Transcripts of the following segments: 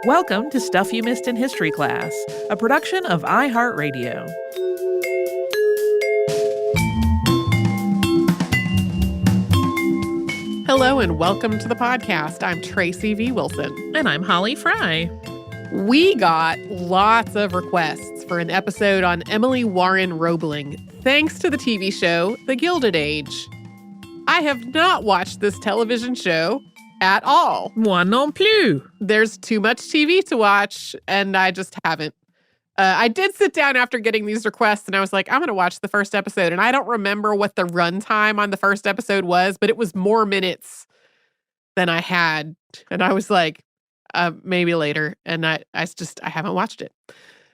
Welcome to Stuff You Missed in History Class, a production of iHeartRadio. Hello and welcome to the podcast. I'm Tracy V. Wilson. And I'm Holly Fry. We got lots of requests for an episode on Emily Warren Roebling, thanks to the TV show The Gilded Age. I have not watched this television show at all. Moi non plus. There's too much TV to watch, and I just haven't. I did sit down after getting these requests, and I was like, I'm going to watch the first episode. And I don't remember what the runtime on the first episode was, but it was more minutes than I had. And I was like, maybe later. And I haven't watched it.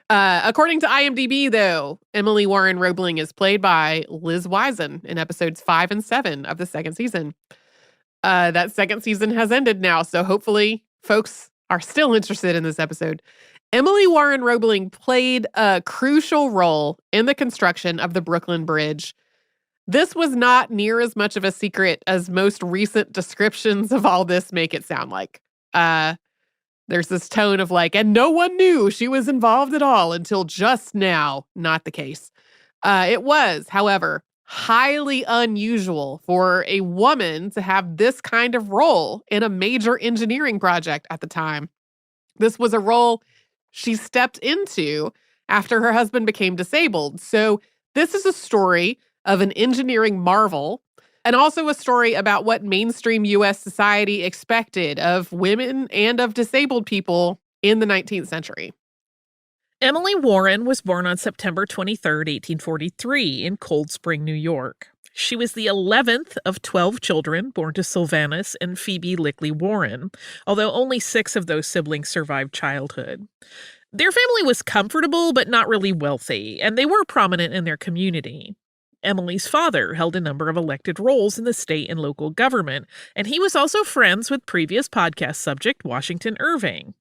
According to IMDb, though, Emily Warren Roebling is played by Liz Wiesen in episodes 5 and 7 of the second season. That second season has ended now, so hopefully folks are still interested in this episode. Emily Warren Roebling played a crucial role in the construction of the Brooklyn Bridge. This was not near as much of a secret as most recent descriptions of all this make it sound like. There's this tone of like, and no one knew she was involved at all until just now. Not the case. It was, however, highly unusual for a woman to have this kind of role in a major engineering project at the time. This was a role she stepped into after her husband became disabled. So this is a story of an engineering marvel and also a story about what mainstream U.S. society expected of women and of disabled people in the 19th century. Emily Warren was born on September 23, 1843, in Cold Spring, New York. She was the 11th of 12 children born to Sylvanus and Phoebe Lickley Warren, although only 6 of those siblings survived childhood. Their family was comfortable but not really wealthy, and they were prominent in their community. Emily's father held a number of elected roles in the state and local government, and he was also friends with previous podcast subject Washington Irving.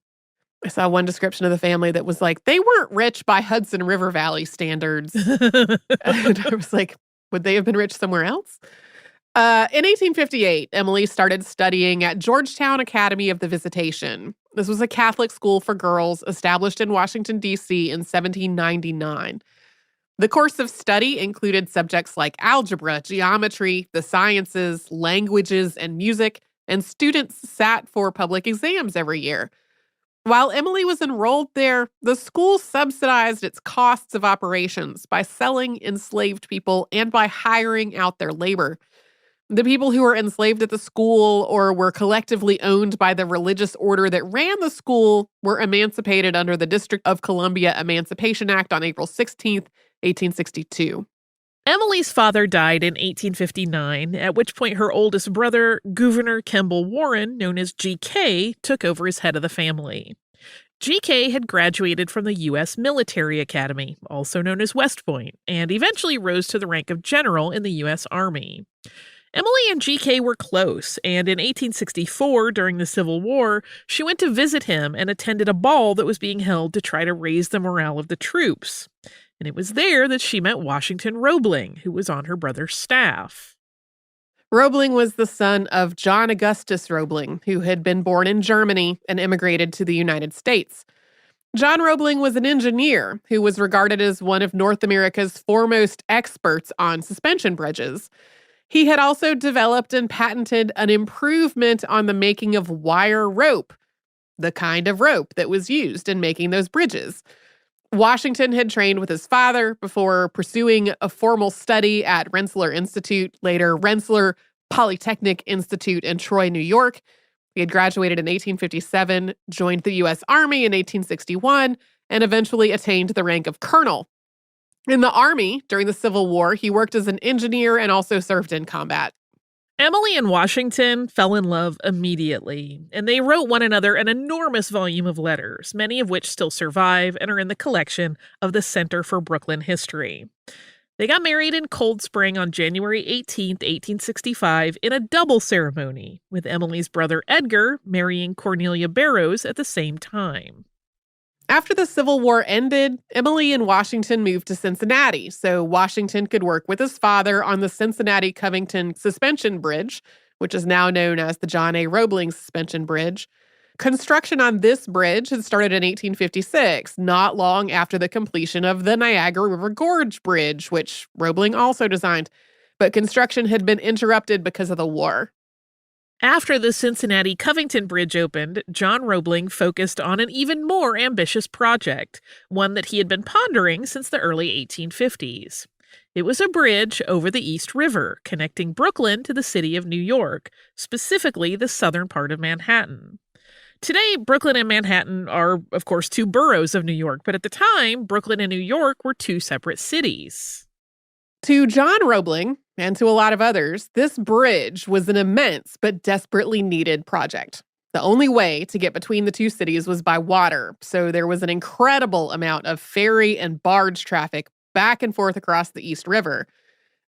I saw one description of the family that was like, they weren't rich by Hudson River Valley standards. And I was like, would they have been rich somewhere else? In 1858, Emily started studying at Georgetown Academy of the Visitation. This was a Catholic school for girls established in Washington, D.C. in 1799. The course of study included subjects like algebra, geometry, the sciences, languages, and music, and students sat for public exams every year. While Emily was enrolled there, the school subsidized its costs of operations by selling enslaved people and by hiring out their labor. The people who were enslaved at the school or were collectively owned by the religious order that ran the school were emancipated under the District of Columbia Emancipation Act on April 16, 1862. Emily's father died in 1859, at which point her oldest brother, Gouverneur Kemble Warren, known as G.K., took over as head of the family. G.K. had graduated from the U.S. Military Academy, also known as West Point, and eventually rose to the rank of general in the U.S. Army. Emily and G.K. were close, and in 1864, during the Civil War, she went to visit him and attended a ball that was being held to try to raise the morale of the troops. And it was there that she met Washington Roebling, who was on her brother's staff. Roebling was the son of John Augustus Roebling, who had been born in Germany and immigrated to the United States. John Roebling was an engineer who was regarded as one of North America's foremost experts on suspension bridges. He had also developed and patented an improvement on the making of wire rope, the kind of rope that was used in making those bridges. Washington had trained with his father before pursuing a formal study at Rensselaer Institute, later Rensselaer Polytechnic Institute in Troy, New York. He had graduated in 1857, joined the U.S. Army in 1861, and eventually attained the rank of colonel. In the Army, during the Civil War, he worked as an engineer and also served in combat. Emily and Washington fell in love immediately, and they wrote one another an enormous volume of letters, many of which still survive and are in the collection of the Center for Brooklyn History. They got married in Cold Spring on January 18, 1865, in a double ceremony, with Emily's brother Edgar marrying Cornelia Barrows at the same time. After the Civil War ended, Emily and Washington moved to Cincinnati so Washington could work with his father on the Cincinnati-Covington Suspension Bridge, which is now known as the John A. Roebling Suspension Bridge. Construction on this bridge had started in 1856, not long after the completion of the Niagara River Gorge Bridge, which Roebling also designed. But construction had been interrupted because of the war. After the Cincinnati-Covington Bridge opened, John Roebling focused on an even more ambitious project, one that he had been pondering since the early 1850s. It was a bridge over the East River, connecting Brooklyn to the city of New York, specifically the southern part of Manhattan. Today, Brooklyn and Manhattan are, of course, two boroughs of New York, but at the time, Brooklyn and New York were two separate cities. To John Roebling, and to a lot of others, this bridge was an immense but desperately needed project. The only way to get between the two cities was by water, so there was an incredible amount of ferry and barge traffic back and forth across the East River.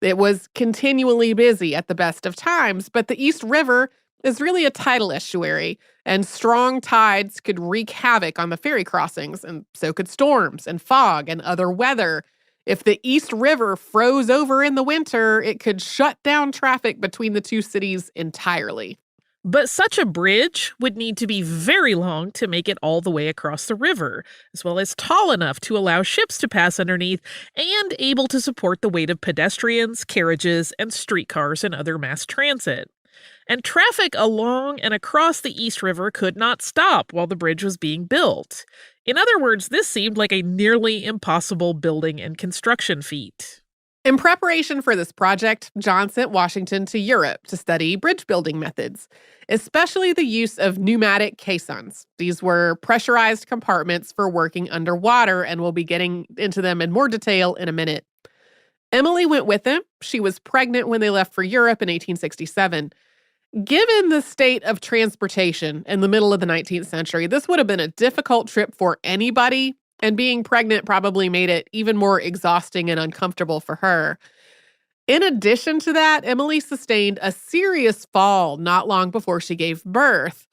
It was continually busy at the best of times, but the East River is really a tidal estuary, and strong tides could wreak havoc on the ferry crossings, and so could storms and fog and other weather. If the East River froze over in the winter, it could shut down traffic between the two cities entirely. But such a bridge would need to be very long to make it all the way across the river, as well as tall enough to allow ships to pass underneath and able to support the weight of pedestrians, carriages, and streetcars and other mass transit. And traffic along and across the East River could not stop while the bridge was being built. In other words, this seemed like a nearly impossible building and construction feat. In preparation for this project, John sent Washington to Europe to study bridge building methods, especially the use of pneumatic caissons. These were pressurized compartments for working underwater, and we'll be getting into them in more detail in a minute. Emily went with him. She was pregnant when they left for Europe in 1867. Given the state of transportation in the middle of the 19th century, this would have been a difficult trip for anybody, and being pregnant probably made it even more exhausting and uncomfortable for her. In addition to that, Emily sustained a serious fall not long before she gave birth.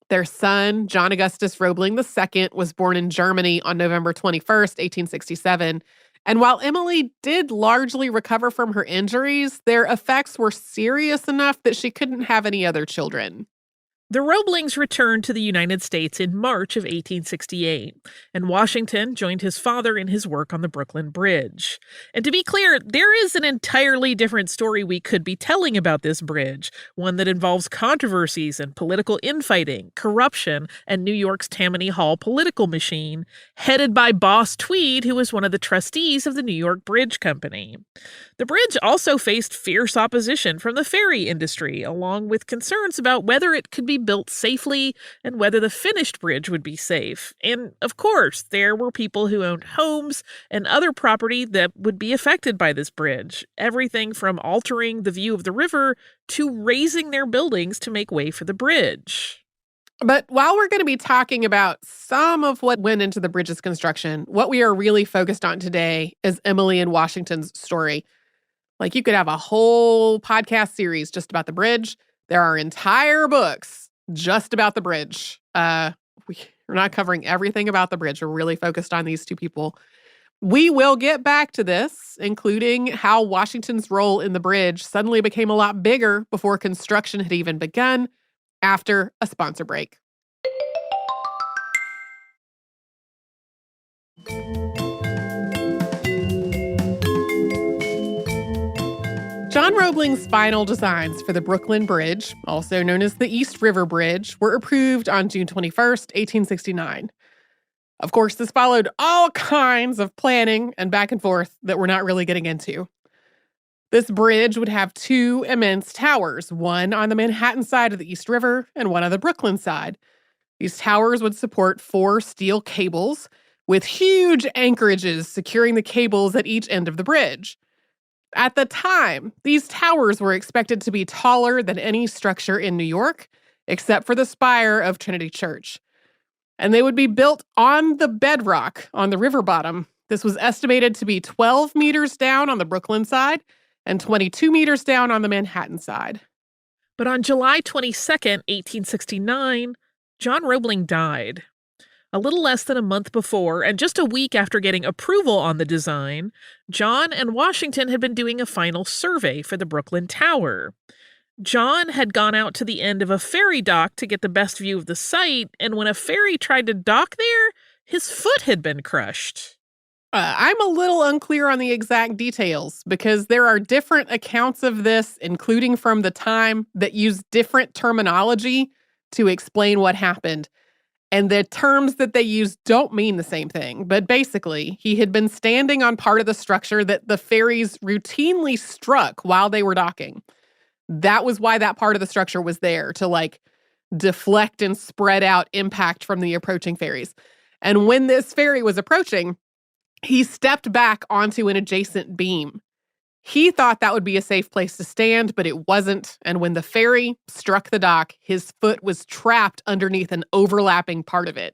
Their son, John Augustus Roebling II, was born in Germany on November 21st, 1867. And while Emily did largely recover from her injuries, their effects were serious enough that she couldn't have any other children. The Roeblings returned to the United States in March of 1868, and Washington joined his father in his work on the Brooklyn Bridge. And to be clear, there is an entirely different story we could be telling about this bridge, one that involves controversies and political infighting, corruption, and New York's Tammany Hall political machine, headed by Boss Tweed, who was one of the trustees of the New York Bridge Company. The bridge also faced fierce opposition from the ferry industry, along with concerns about whether it could be built safely and whether the finished bridge would be safe. And of course, there were people who owned homes and other property that would be affected by this bridge. Everything from altering the view of the river to raising their buildings to make way for the bridge. But while we're going to be talking about some of what went into the bridge's construction, what we are really focused on today is Emily and Washington's story. Like, you could have a whole podcast series just about the bridge. There are entire books just about the bridge. We're not covering everything about the bridge. We're really focused on these two people. We will get back to this, including how Washington's role in the bridge suddenly became a lot bigger before construction had even begun, after a sponsor break. John Roebling's final designs for the Brooklyn Bridge, also known as the East River Bridge, were approved on June 21st, 1869. Of course, this followed all kinds of planning and back and forth that we're not really getting into. This bridge would have two immense towers, one on the Manhattan side of the East River and one on the Brooklyn side. These towers would support 4 steel cables with huge anchorages securing the cables at each end of the bridge. At the time, these towers were expected to be taller than any structure in New York, except for the spire of Trinity Church. And they would be built on the bedrock on the river bottom. This was estimated to be 12 meters down on the Brooklyn side and 22 meters down on the Manhattan side. But on July 22nd, 1869, John Roebling died. A little less than a month before, and just a week after getting approval on the design, John and Washington had been doing a final survey for the Brooklyn Tower. John had gone out to the end of a ferry dock to get the best view of the site, and when a ferry tried to dock there, his foot had been crushed. I'm a little unclear on the exact details because there are different accounts of this, including from the time, that use different terminology to explain what happened. And the terms that they use don't mean the same thing. But basically, he had been standing on part of the structure that the ferries routinely struck while they were docking. That was why that part of the structure was there, to deflect and spread out impact from the approaching ferries. And when this ferry was approaching, he stepped back onto an adjacent beam. He thought that would be a safe place to stand, but it wasn't. And when the ferry struck the dock, his foot was trapped underneath an overlapping part of it.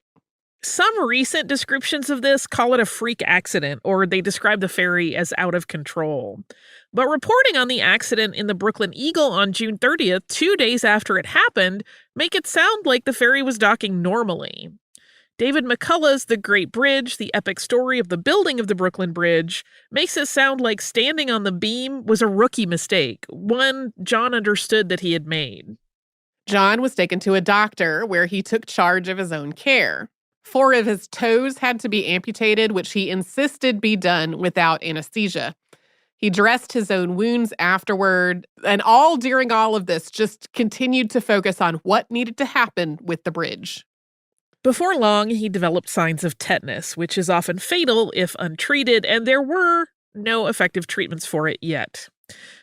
Some recent descriptions of this call it a freak accident, or they describe the ferry as out of control. But reporting on the accident in the Brooklyn Eagle on June 30th, 2 days after it happened, make it sound like the ferry was docking normally. David McCullough's The Great Bridge, the epic story of the building of the Brooklyn Bridge, makes it sound like standing on the beam was a rookie mistake, one John understood that he had made. John was taken to a doctor where he took charge of his own care. 4 of his toes had to be amputated, which he insisted be done without anesthesia. He dressed his own wounds afterward, and all during all of this just continued to focus on what needed to happen with the bridge. Before long, he developed signs of tetanus, which is often fatal if untreated, and there were no effective treatments for it yet.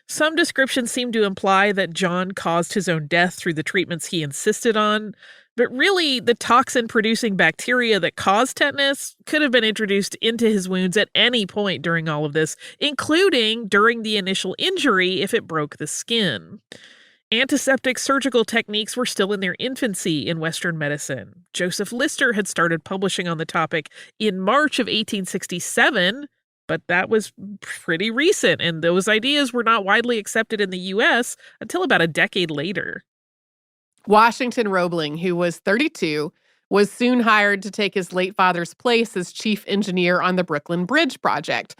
Some descriptions seem to imply that John caused his own death through the treatments he insisted on, but really, the toxin-producing bacteria that caused tetanus could have been introduced into his wounds at any point during all of this, including during the initial injury if it broke the skin. Antiseptic surgical techniques were still in their infancy in Western medicine. Joseph Lister had started publishing on the topic in March of 1867, but that was pretty recent, and those ideas were not widely accepted in the U.S. until about a decade later. Washington Roebling, who was 32, was soon hired to take his late father's place as chief engineer on the Brooklyn Bridge project.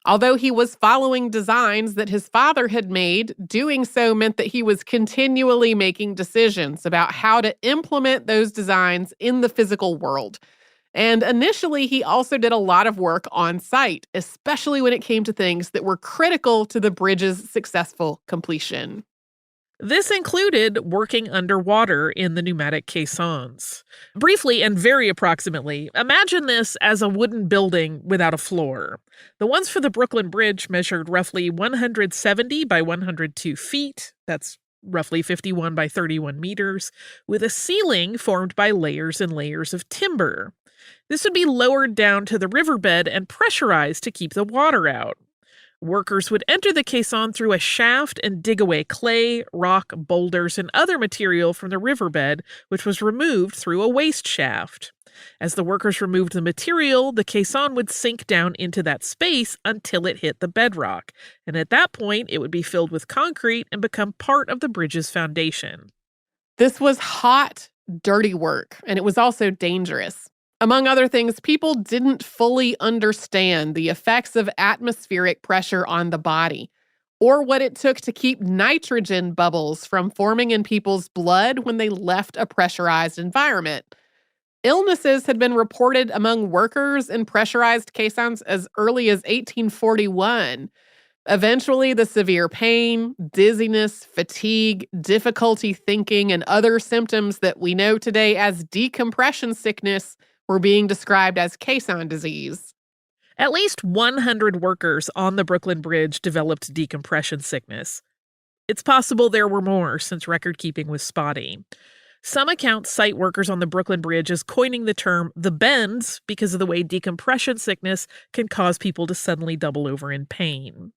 Although he was following designs that his father had made, doing so meant that he was continually making decisions about how to implement those designs in the physical world. And initially, he also did a lot of work on site, especially when it came to things that were critical to the bridge's successful completion. This included working underwater in the pneumatic caissons. Briefly and very approximately, imagine this as a wooden building without a floor. The ones for the Brooklyn Bridge measured roughly 170 by 102 feet. That's roughly 51 by 31 meters, with a ceiling formed by layers and layers of timber. This would be lowered down to the riverbed and pressurized to keep the water out. Workers would enter the caisson through a shaft and dig away clay, rock, boulders, and other material from the riverbed, which was removed through a waste shaft. As the workers removed the material, the caisson would sink down into that space until it hit the bedrock, and at that point, it would be filled with concrete and become part of the bridge's foundation. This was hot, dirty work, and it was also dangerous. Among other things, people didn't fully understand the effects of atmospheric pressure on the body, or what it took to keep nitrogen bubbles from forming in people's blood when they left a pressurized environment. Illnesses had been reported among workers in pressurized caissons as early as 1841. Eventually, the severe pain, dizziness, fatigue, difficulty thinking, and other symptoms that we know today as decompression sickness were being described as caisson disease. At least 100 workers on the Brooklyn Bridge developed decompression sickness. It's possible there were more since record keeping was spotty. Some accounts cite workers on the Brooklyn Bridge as coining the term the bends because of the way decompression sickness can cause people to suddenly double over in pain.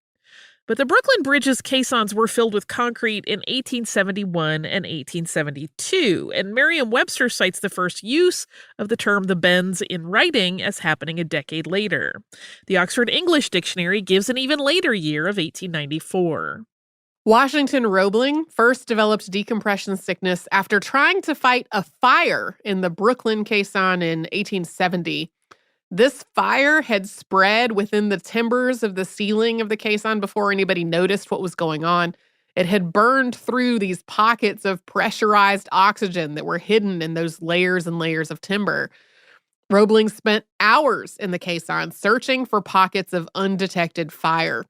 But the Brooklyn Bridge's caissons were filled with concrete in 1871 and 1872, and Merriam-Webster cites the first use of the term the bends in writing as happening a decade later. The Oxford English Dictionary gives an even later year of 1894. Washington Roebling first developed decompression sickness after trying to fight a fire in the Brooklyn caisson in 1870. This fire had spread within the timbers of the ceiling of the caisson before anybody noticed what was going on. It had burned through these pockets of pressurized oxygen that were hidden in those layers and layers of timber. Roebling spent hours in the caisson searching for pockets of undetected fire.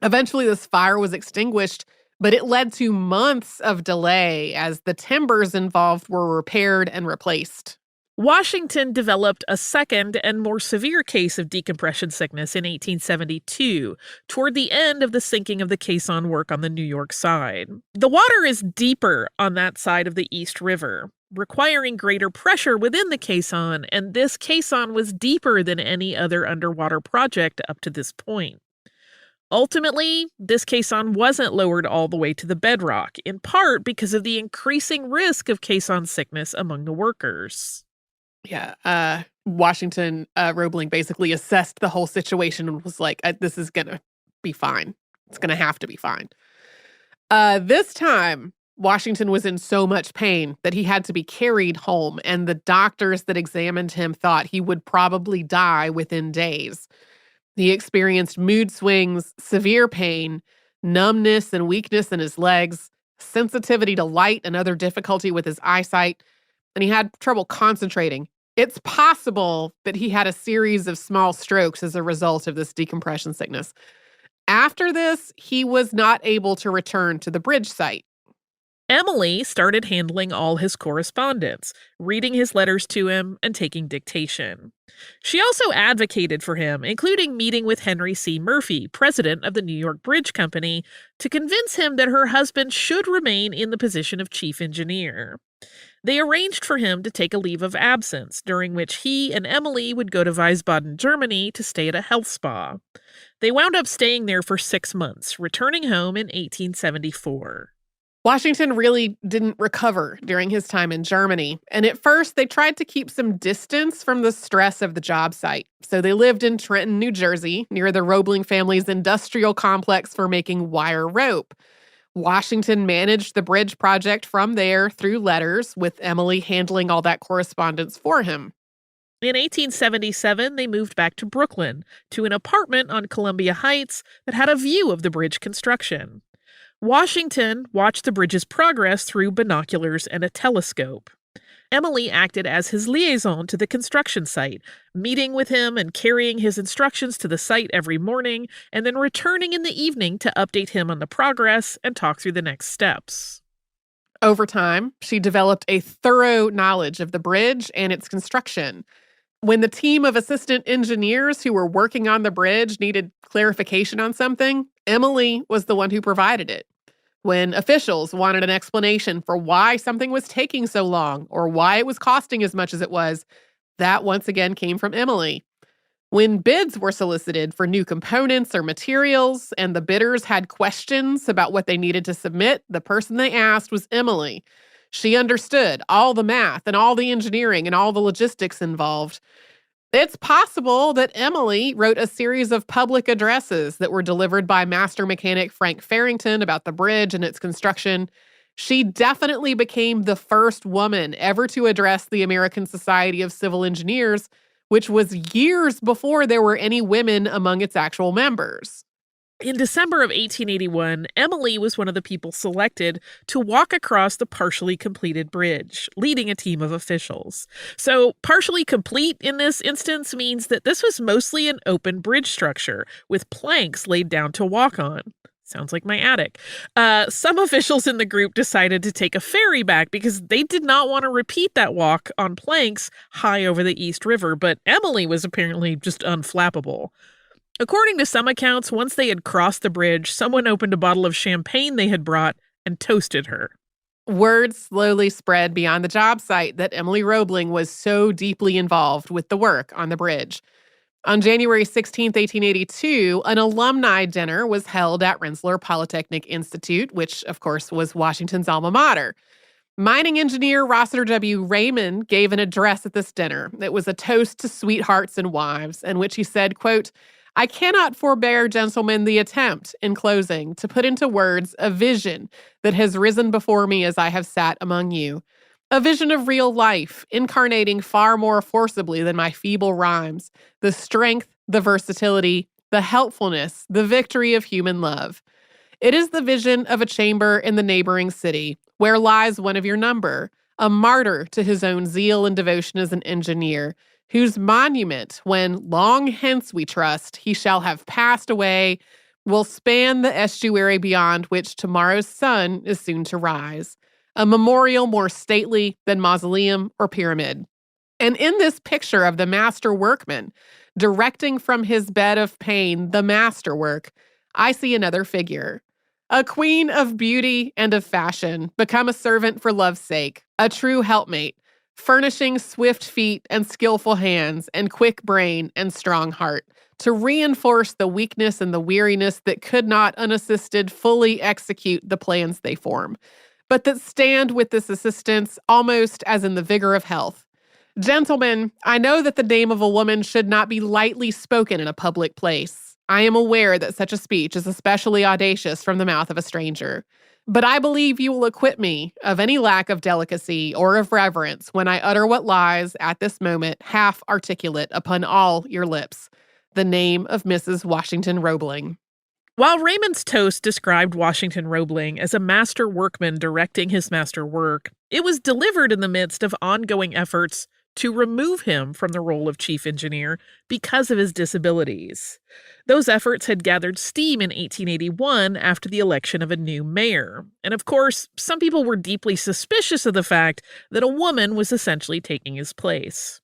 Eventually, this fire was extinguished, but it led to months of delay as the timbers involved were repaired and replaced. Washington developed a second and more severe case of decompression sickness in 1872, toward the end of the sinking of the caisson work on the New York side. The water is deeper on that side of the East River, requiring greater pressure within the caisson, and this caisson was deeper than any other underwater project up to this point. Ultimately, this caisson wasn't lowered all the way to the bedrock, in part because of the increasing risk of caisson sickness among the workers. Yeah, Washington Roebling basically assessed the whole situation and was like, this is going to be fine. It's going to have to be fine. This time, Washington was in so much pain that he had to be carried home, and the doctors that examined him thought he would probably die within days. He experienced mood swings, severe pain, numbness and weakness in his legs, sensitivity to light and other difficulty with his eyesight, and he had trouble concentrating. It's possible that he had a series of small strokes as a result of this decompression sickness. After this, he was not able to return to the bridge site. Emily started handling all his correspondence, reading his letters to him and taking dictation. She also advocated for him, including meeting with Henry C. Murphy, president of the New York Bridge Company, to convince him that her husband should remain in the position of chief engineer. They arranged for him to take a leave of absence, during which he and Emily would go to Wiesbaden, Germany, to stay at a health spa. They wound up staying there for 6 months, returning home in 1874. Washington really didn't recover during his time in Germany, and at first they tried to keep some distance from the stress of the job site. So they lived in Trenton, New Jersey, near the Roebling family's industrial complex for making wire rope. Washington managed the bridge project from there through letters, with Emily handling all that correspondence for him. In 1877, they moved back to Brooklyn, to an apartment on Columbia Heights that had a view of the bridge construction. Washington watched the bridge's progress through binoculars and a telescope. Emily acted as his liaison to the construction site, meeting with him and carrying his instructions to the site every morning, and then returning in the evening to update him on the progress and talk through the next steps. Over time, she developed a thorough knowledge of the bridge and its construction. When the team of assistant engineers who were working on the bridge needed clarification on something, Emily was the one who provided it. When officials wanted an explanation for why something was taking so long or why it was costing as much as it was, that once again came from Emily. When bids were solicited for new components or materials and the bidders had questions about what they needed to submit, the person they asked was Emily. She understood all the math and all the engineering and all the logistics involved. It's possible that Emily wrote a series of public addresses that were delivered by master mechanic Frank Farrington about the bridge and its construction. She definitely became the first woman ever to address the American Society of Civil Engineers, which was years before there were any women among its actual members. In December of 1881, Emily was one of the people selected to walk across the partially completed bridge, leading a team of officials. So, partially complete in this instance means that this was mostly an open bridge structure with planks laid down to walk on. Sounds like my attic. Some officials in the group decided to take a ferry back because they did not want to repeat that walk on planks high over the East River, but Emily was apparently just unflappable. According to some accounts, once they had crossed the bridge, someone opened a bottle of champagne they had brought and toasted her. Word slowly spread beyond the job site that Emily Roebling was so deeply involved with the work on the bridge. On January 16, 1882, an alumni dinner was held at Rensselaer Polytechnic Institute, which, of course, was Washington's alma mater. Mining engineer Rossiter W. Raymond gave an address at this dinner. It was a toast to sweethearts and wives, in which he said, quote, "I cannot forbear, gentlemen, the attempt, in closing, to put into words a vision that has risen before me as I have sat among you. A vision of real life, incarnating far more forcibly than my feeble rhymes, the strength, the versatility, the helpfulness, the victory of human love. It is the vision of a chamber in the neighboring city, where lies one of your number, a martyr to his own zeal and devotion as an engineer, whose monument, when long hence we trust he shall have passed away, will span the estuary beyond which tomorrow's sun is soon to rise. A memorial more stately than mausoleum or pyramid. And in this picture of the master workman, directing from his bed of pain the masterwork, I see another figure. A queen of beauty and of fashion, become a servant for love's sake, a true helpmate, furnishing swift feet and skillful hands and quick brain and strong heart, to reinforce the weakness and the weariness that could not unassisted fully execute the plans they form, but that stand with this assistance almost as in the vigor of health. Gentlemen, I know that the name of a woman should not be lightly spoken in a public place. I am aware that such a speech is especially audacious from the mouth of a stranger. But I believe you will acquit me of any lack of delicacy or of reverence when I utter what lies, at this moment, half articulate upon all your lips, the name of Mrs. Washington Roebling. While Raymond's toast described Washington Roebling as a master workman directing his master work, it was delivered in the midst of ongoing efforts to remove him from the role of chief engineer because of his disabilities. Those efforts had gathered steam in 1881 after the election of a new mayor. And of course, some people were deeply suspicious of the fact that a woman was essentially taking his place.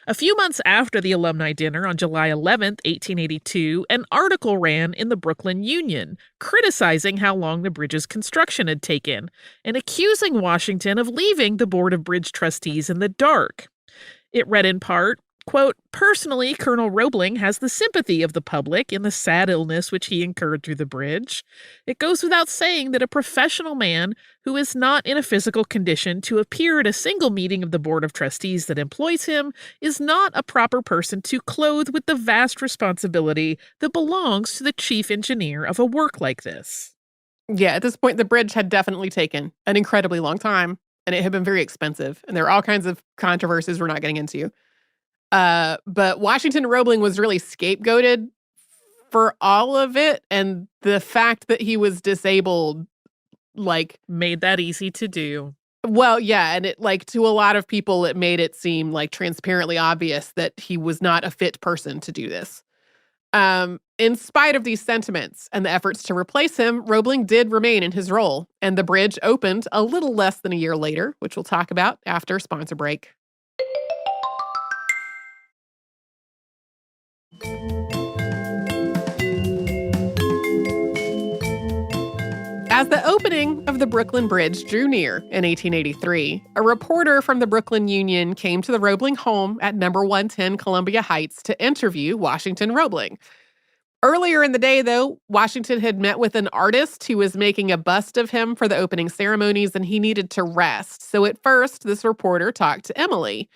A few months after the alumni dinner on July 11, 1882, an article ran in the Brooklyn Union criticizing how long the bridge's construction had taken and accusing Washington of leaving the Board of Bridge Trustees in the dark. It read in part, quote, "Personally, Colonel Roebling has the sympathy of the public in the sad illness which he incurred through the bridge. It goes without saying that a professional man who is not in a physical condition to appear at a single meeting of the Board of Trustees that employs him is not a proper person to clothe with the vast responsibility that belongs to the chief engineer of a work like this." Yeah, at this point, the bridge had definitely taken an incredibly long time, and it had been very expensive. And there are all kinds of controversies we're not getting into. But Washington Roebling was really scapegoated for all of it. And the fact that he was disabled, made that easy to do. Well, yeah. And it, to a lot of people, it made it seem transparently obvious that he was not a fit person to do this. In spite of these sentiments and the efforts to replace him, Roebling did remain in his role, and the bridge opened a little less than a year later, which we'll talk about after sponsor break. As the opening of the Brooklyn Bridge drew near in 1883, a reporter from the Brooklyn Union came to the Roebling home at number 110 Columbia Heights to interview Washington Roebling. Earlier in the day, though, Washington had met with an artist who was making a bust of him for the opening ceremonies, and he needed to rest. So at first, this reporter talked to Emily.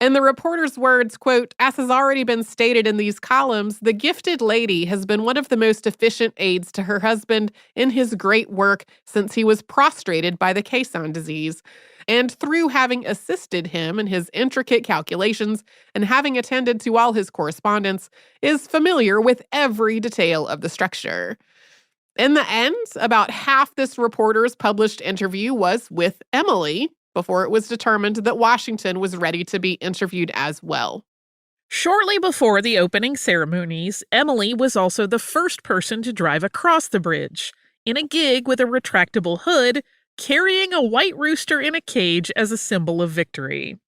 In the reporter's words, quote, "As has already been stated in these columns, the gifted lady has been one of the most efficient aids to her husband in his great work since he was prostrated by the caisson disease. And through having assisted him in his intricate calculations and having attended to all his correspondence, is familiar with every detail of the structure." In the end, about half this reporter's published interview was with Emily, before it was determined that Washington was ready to be interviewed as well. Shortly before the opening ceremonies, Emily was also the first person to drive across the bridge, in a gig with a retractable hood, carrying a white rooster in a cage as a symbol of victory.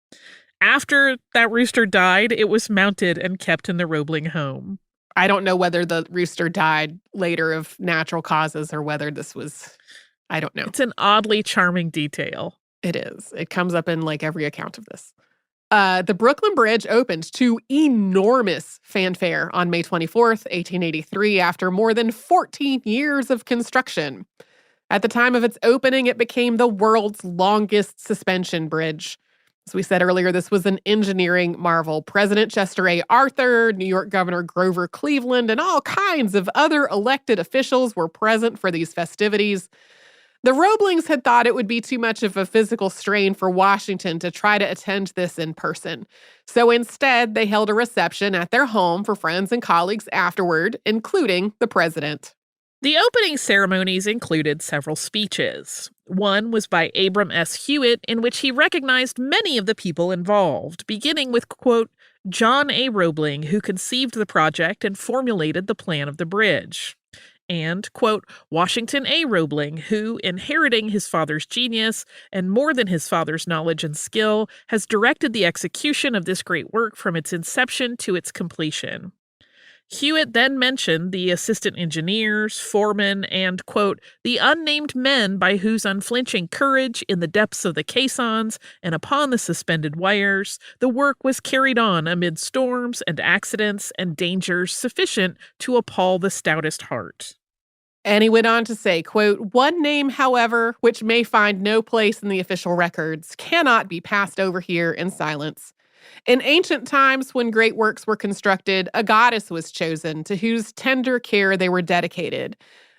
After that rooster died, it was mounted and kept in the Roebling home. I don't know whether the rooster died later of natural causes or whether this was, I don't know. It's an oddly charming detail. It is. It comes up in every account of this. The Brooklyn Bridge opened to enormous fanfare on May 24th, 1883, after more than 14 years of construction. At the time of its opening, it became the world's longest suspension bridge. As we said earlier, this was an engineering marvel. President Chester A. Arthur, New York Governor Grover Cleveland, and all kinds of other elected officials were present for these festivities. The Roeblings had thought it would be too much of a physical strain for Washington to try to attend this in person. So instead, they held a reception at their home for friends and colleagues afterward, including the president. The opening ceremonies included several speeches. One was by Abram S. Hewitt, in which he recognized many of the people involved, beginning with, quote, John A. Roebling, who conceived the project and formulated the plan of the bridge, and, quote, Washington A. Roebling, who, inheriting his father's genius and more than his father's knowledge and skill, has directed the execution of this great work from its inception to its completion. Hewitt then mentioned the assistant engineers, foremen, and, quote, the unnamed men by whose unflinching courage in the depths of the caissons and upon the suspended wires, the work was carried on amid storms and accidents and dangers sufficient to appall the stoutest heart. And he went on to say, quote, one name, however, which may find no place in the official records, cannot be passed over here in silence. In ancient times, when great works were constructed, a goddess was chosen to whose tender care they were dedicated.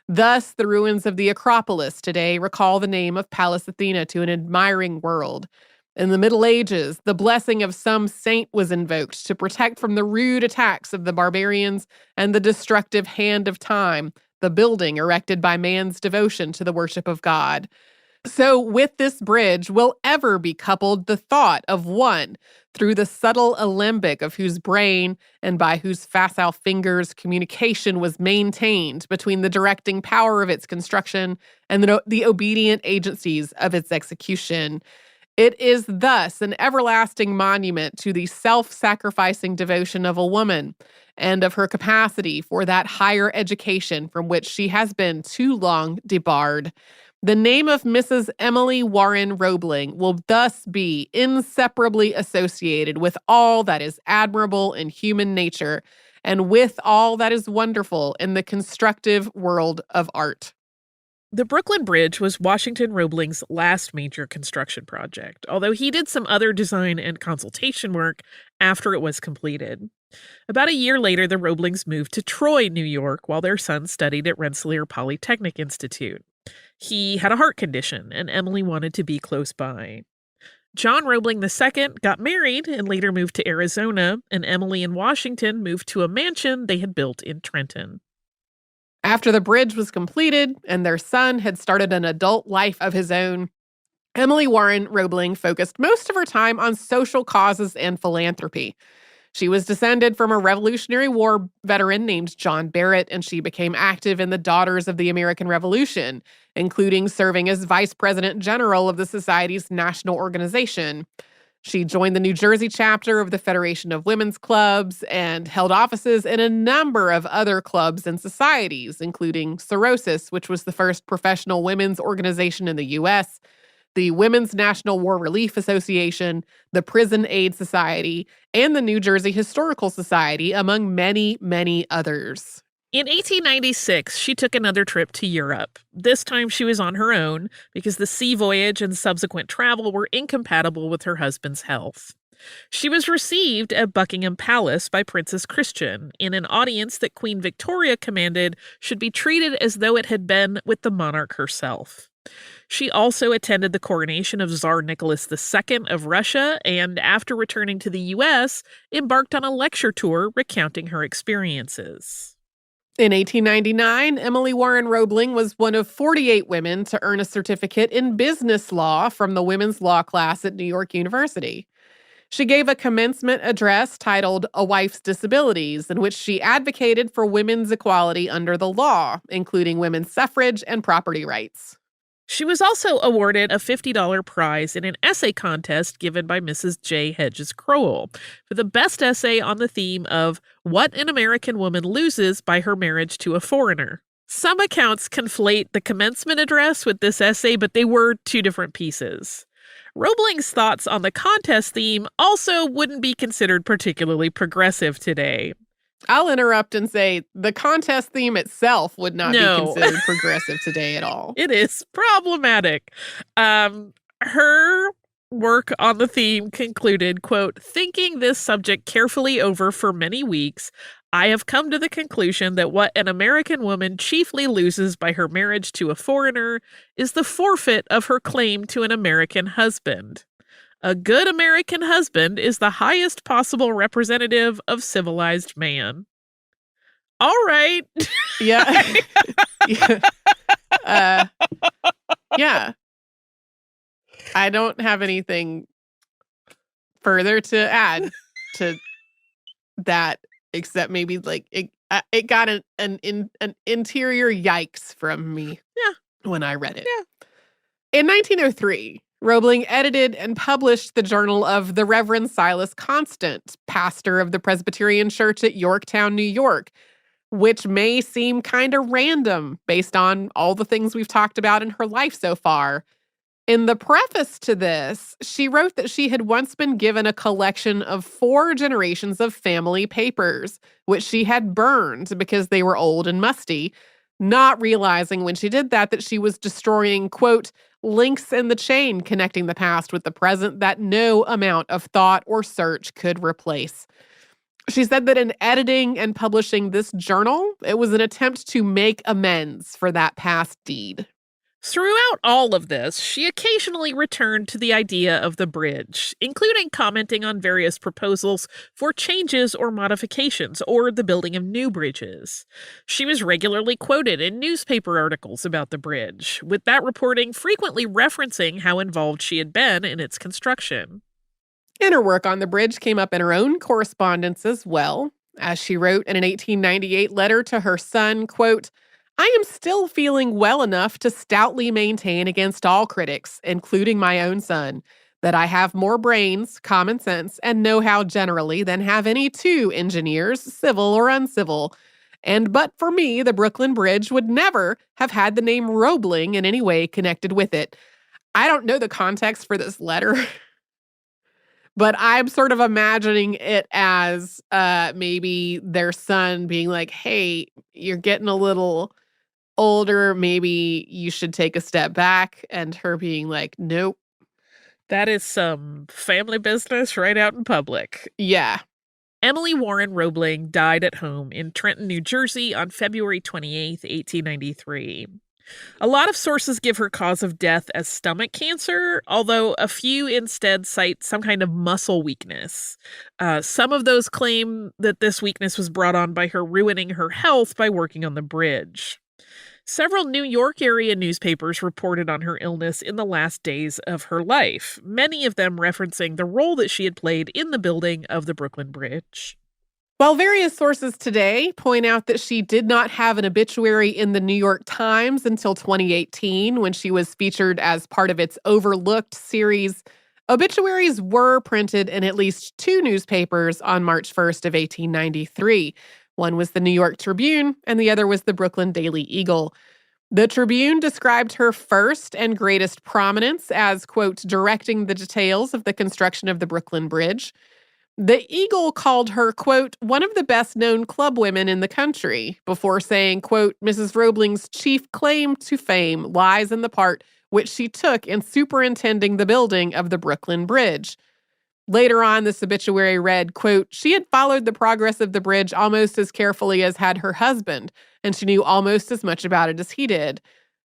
Thus, the ruins of the Acropolis today recall the name of Pallas Athena to an admiring world. In the Middle Ages, the blessing of some saint was invoked to protect from the rude attacks of the barbarians and the destructive hand of time, the building erected by man's devotion to the worship of God. So with this bridge will ever be coupled the thought of one, through the subtle alembic of whose brain and by whose facile fingers communication was maintained between the directing power of its construction and the obedient agencies of its execution. It is thus an everlasting monument to the self-sacrificing devotion of a woman and of her capacity for that higher education from which she has been too long debarred. The name of Mrs. Emily Warren Roebling will thus be inseparably associated with all that is admirable in human nature and with all that is wonderful in the constructive world of art. The Brooklyn Bridge was Washington Roebling's last major construction project, although he did some other design and consultation work after it was completed. About a year later, the Roeblings moved to Troy, New York, while their son studied at Rensselaer Polytechnic Institute. He had a heart condition, and Emily wanted to be close by. John Roebling II got married and later moved to Arizona, and Emily and Washington moved to a mansion they had built in Trenton. After the bridge was completed and their son had started an adult life of his own, Emily Warren Roebling focused most of her time on social causes and philanthropy. She was descended from a Revolutionary War veteran named John Barrett, and she became active in the Daughters of the American Revolution, including serving as Vice President General of the Society's national organization. She joined the New Jersey chapter of the Federation of Women's Clubs and held offices in a number of other clubs and societies, including Cirrhosis, which was the first professional women's organization in the U.S., the Women's National War Relief Association, the Prison Aid Society, and the New Jersey Historical Society, among many, many others. In 1896, she took another trip to Europe. This time she was on her own because the sea voyage and subsequent travel were incompatible with her husband's health. She was received at Buckingham Palace by Princess Christian in an audience that Queen Victoria commanded should be treated as though it had been with the monarch herself. She also attended the coronation of Tsar Nicholas II of Russia and, after returning to the U.S., embarked on a lecture tour recounting her experiences. In 1899, Emily Warren Roebling was one of 48 women to earn a certificate in business law from the women's law class at New York University. She gave a commencement address titled A Wife's Disabilities, in which she advocated for women's equality under the law, including women's suffrage and property rights. She was also awarded a $50 prize in an essay contest given by Mrs. J. Hedges Crowell for the best essay on the theme of what an American woman loses by her marriage to a foreigner. Some accounts conflate the commencement address with this essay, but they were two different pieces. Roebling's thoughts on the contest theme also wouldn't be considered particularly progressive today. I'll interrupt and say the contest theme itself would not be considered progressive today at all. It is problematic. Her work on the theme concluded, quote, thinking this subject carefully over for many weeks, I have come to the conclusion that what an American woman chiefly loses by her marriage to a foreigner is the forfeit of her claim to an American husband. A good American husband is the highest possible representative of civilized man. All right. Yeah. Yeah. Yeah. I don't have anything further to add to that, except maybe like it got an interior yikes from me when I read it. Yeah. In 1903, Roebling edited and published the Journal of the Reverend Silas Constant, pastor of the Presbyterian Church at Yorktown, New York, which may seem kind of random based on all the things we've talked about in her life so far. In the preface to this, she wrote that she had once been given a collection of 4 generations of family papers, which she had burned because they were old and musty, not realizing when she did that she was destroying, quote, links in the chain connecting the past with the present that no amount of thought or search could replace. She said that in editing and publishing this journal, it was an attempt to make amends for that past deed. Throughout all of this, she occasionally returned to the idea of the bridge, including commenting on various proposals for changes or modifications or the building of new bridges. She was regularly quoted in newspaper articles about the bridge, with that reporting frequently referencing how involved she had been in its construction. And her work on the bridge came up in her own correspondence as well, as she wrote in an 1898 letter to her son, quote, I am still feeling well enough to stoutly maintain against all critics, including my own son, that I have more brains, common sense, and know-how generally than have any 2 engineers, civil or uncivil. And but for me, the Brooklyn Bridge would never have had the name Roebling in any way connected with it. I don't know the context for this letter, but I'm sort of imagining it as maybe their son being like, hey, you're getting a little older, maybe you should take a step back, and her being like, nope. That is some family business right out in public. Yeah. Emily Warren Roebling died at home in Trenton, New Jersey on February 28, 1893. A lot of sources give her cause of death as stomach cancer, although a few instead cite some kind of muscle weakness. Some of those claim that this weakness was brought on by her ruining her health by working on the bridge. Several New York area newspapers reported on her illness in the last days of her life, many of them referencing the role that she had played in the building of the Brooklyn Bridge. While various sources today point out that she did not have an obituary in the New York Times until 2018, when she was featured as part of its Overlooked series, obituaries were printed in at least 2 newspapers on March 1st of 1893. One was the New York Tribune, and the other was the Brooklyn Daily Eagle. The Tribune described her first and greatest prominence as, quote, directing the details of the construction of the Brooklyn Bridge. The Eagle called her, quote, one of the best-known club women in the country, before saying, quote, Mrs. Roebling's chief claim to fame lies in the part which she took in superintending the building of the Brooklyn Bridge. Later on, this obituary read, quote, she had followed the progress of the bridge almost as carefully as had her husband, and she knew almost as much about it as he did.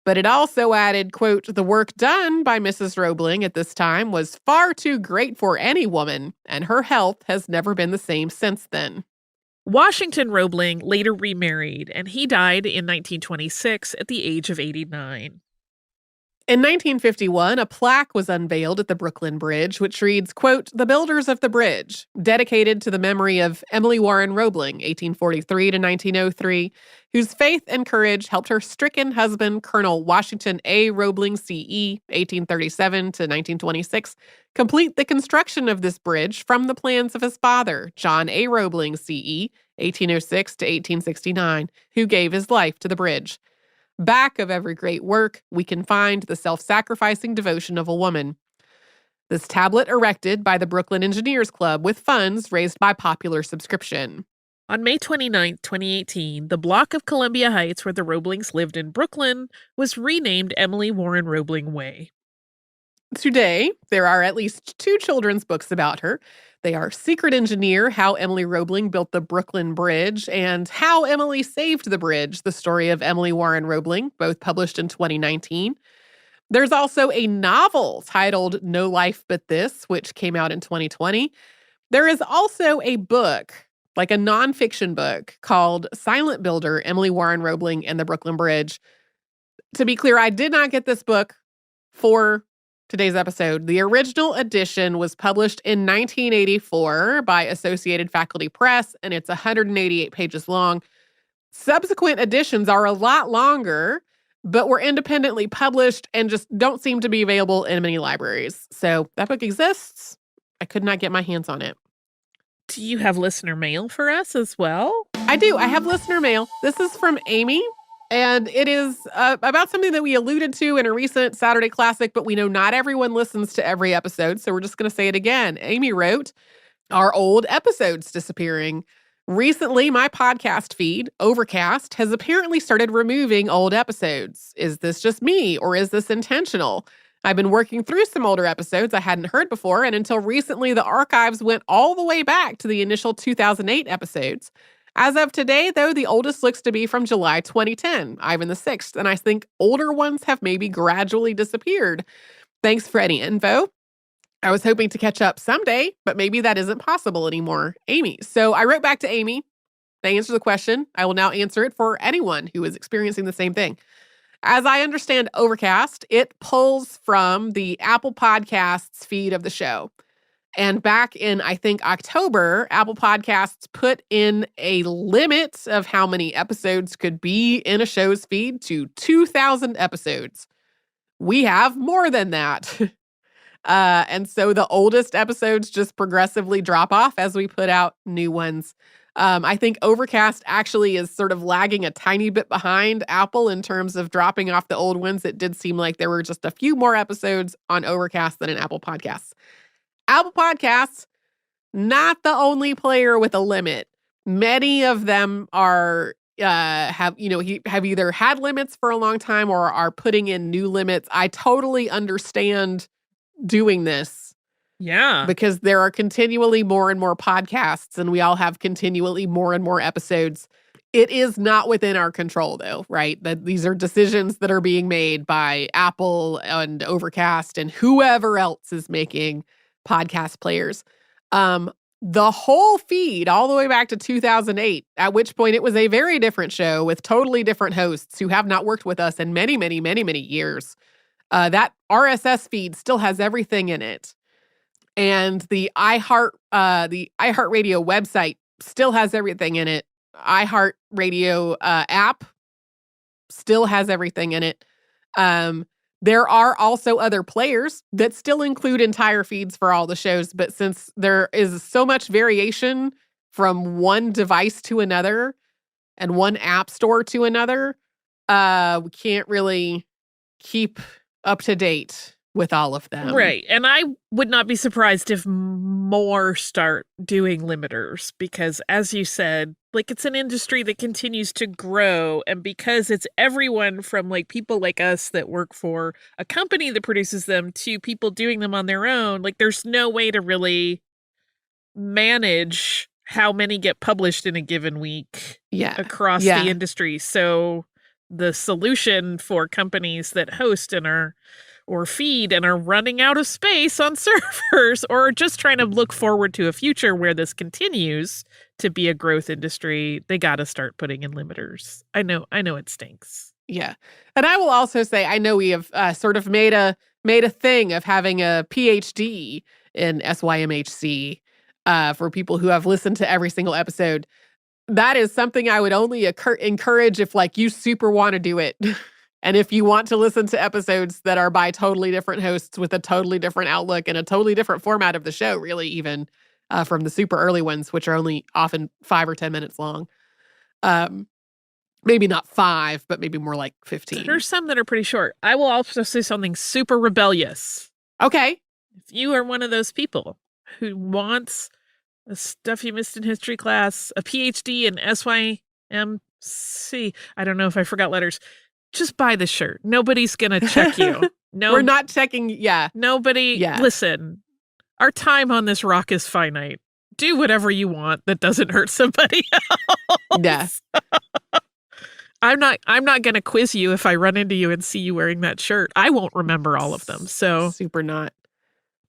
But it also added, quote, the work done by Mrs. Roebling at this time was far too great for any woman, and her health has never been the same since then. Washington Roebling later remarried, and he died in 1926 at the age of 89. In 1951, a plaque was unveiled at the Brooklyn Bridge, which reads, quote, the builders of the bridge, dedicated to the memory of Emily Warren Roebling, 1843 to 1903, whose faith and courage helped her stricken husband, Colonel Washington A. Roebling, C.E., 1837 to 1926, complete the construction of this bridge from the plans of his father, John A. Roebling, C.E., 1806 to 1869, who gave his life to the bridge. Back of every great work, we can find the self-sacrificing devotion of a woman. This tablet erected by the Brooklyn Engineers Club with funds raised by popular subscription. On May 29, 2018, the block of Columbia Heights where the Roeblings lived in Brooklyn was renamed Emily Warren Roebling Way. Today, there are at least 2 children's books about her. They are Secret Engineer, How Emily Roebling Built the Brooklyn Bridge, and How Emily Saved the Bridge, the story of Emily Warren Roebling, both published in 2019. There's also a novel titled No Life But This, which came out in 2020. There is also a book like a nonfiction book called Silent Builder, Emily Warren Roebling and the Brooklyn Bridge. To be clear, I did not get this book for today's episode. The original edition was published in 1984 by Associated Faculty Press, and it's 188 pages long. Subsequent editions are a lot longer, but were independently published and just don't seem to be available in many libraries. So that book exists. I could not get my hands on it. Do you have listener mail for us as well? I do. I have listener mail. This is from Amy, and it is about something that we alluded to in a recent Saturday Classic, but we know not everyone listens to every episode, so we're just going to say it again. Amy wrote, "Our old episodes disappearing. Recently, my podcast feed, Overcast, has apparently started removing old episodes. Is this just me, or is this intentional? I've been working through some older episodes I hadn't heard before, and until recently, the archives went all the way back to the initial 2008 episodes. As of today, though, the oldest looks to be from July 2010, Ivan VI, and I think older ones have maybe gradually disappeared. Thanks for any info. I was hoping to catch up someday, but maybe that isn't possible anymore. Amy." So I wrote back to Amy. They answered the question. I will now answer it for anyone who is experiencing the same thing. As I understand Overcast, it pulls from the Apple Podcasts feed of the show. And back in, I think, October, Apple Podcasts put in a limit of how many episodes could be in a show's feed to 2,000 episodes. We have more than that. And so the oldest episodes just progressively drop off as we put out new ones. I think Overcast actually is sort of lagging a tiny bit behind Apple in terms of dropping off the old ones. It did seem like there were just a few more episodes on Overcast than in Apple Podcasts. Apple Podcasts, not the only player with a limit. Many of them are have either had limits for a long time or are putting in new limits. I totally understand doing this. Yeah. Because there are continually more and more podcasts, and we all have continually more and more episodes. It is not within our control, though, right? That these are decisions that are being made by Apple and Overcast and whoever else is making podcast players. The whole feed all the way back to 2008, at which point it was a very different show with totally different hosts who have not worked with us in many, many, many, many years. That RSS feed still has everything in it. And the iHeartRadio website still has everything in it. iHeartRadio app still has everything in it. There are also other players that still include entire feeds for all the shows, but since there is so much variation from one device to another and one app store to another, we can't really keep up to date with all of them. Right. And I would not be surprised if more start doing limiters because, as you said, like it's an industry that continues to grow. And because it's everyone from like people like us that work for a company that produces them to people doing them on their own, like there's no way to really manage how many get published in a given week across the industry. So the solution for companies that host and are or feed and are running out of space on servers or just trying to look forward to a future where this continues to be a growth industry, they got to start putting in limiters. I know it stinks. Yeah. And I will also say, I know we have sort of made a thing of having a PhD in SYMHC for people who have listened to every single episode. That is something I would only encourage if like you super want to do it. And if you want to listen to episodes that are by totally different hosts with a totally different outlook and a totally different format of the show, really even from the super early ones, which are only often 5 or 10 minutes long. Maybe not 5, but maybe more like 15. There's some that are pretty short. I will also say something super rebellious. Okay. If you are one of those people who wants a stuff you missed in history class, a PhD in SYMC, I don't know if I forgot letters, just buy the shirt. Nobody's going to check you. No, we're not checking. Yeah. Nobody. Yeah. Listen, our time on this rock is finite. Do whatever you want that doesn't hurt somebody else. Yeah. I'm not going to quiz you if I run into you and see you wearing that shirt. I won't remember all of them. So super not.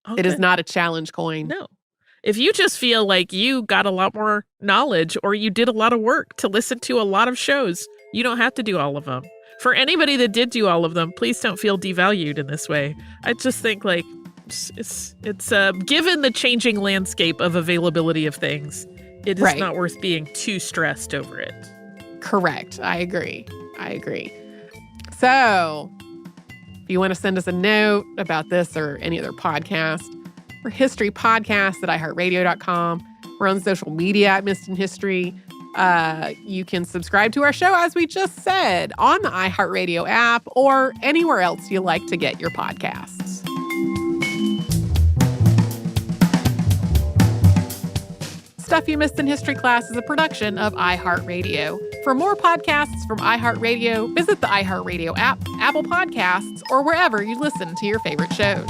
Okay. It is not a challenge coin. No. If you just feel like you got a lot more knowledge or you did a lot of work to listen to a lot of shows, you don't have to do all of them. For anybody that did do all of them, please don't feel devalued in this way. I just think like it's given the changing landscape of availability of things, it is not worth being too stressed over it. Correct. I agree. So if you want to send us a note about this or any other podcast, we're historypodcast@iHeartRadio.com. We're on social media at Missed in History. You can subscribe to our show, as we just said, on the iHeartRadio app or anywhere else you like to get your podcasts. Stuff You Missed in History Class is a production of iHeartRadio. For more podcasts from iHeartRadio, visit the iHeartRadio app, Apple Podcasts, or wherever you listen to your favorite shows.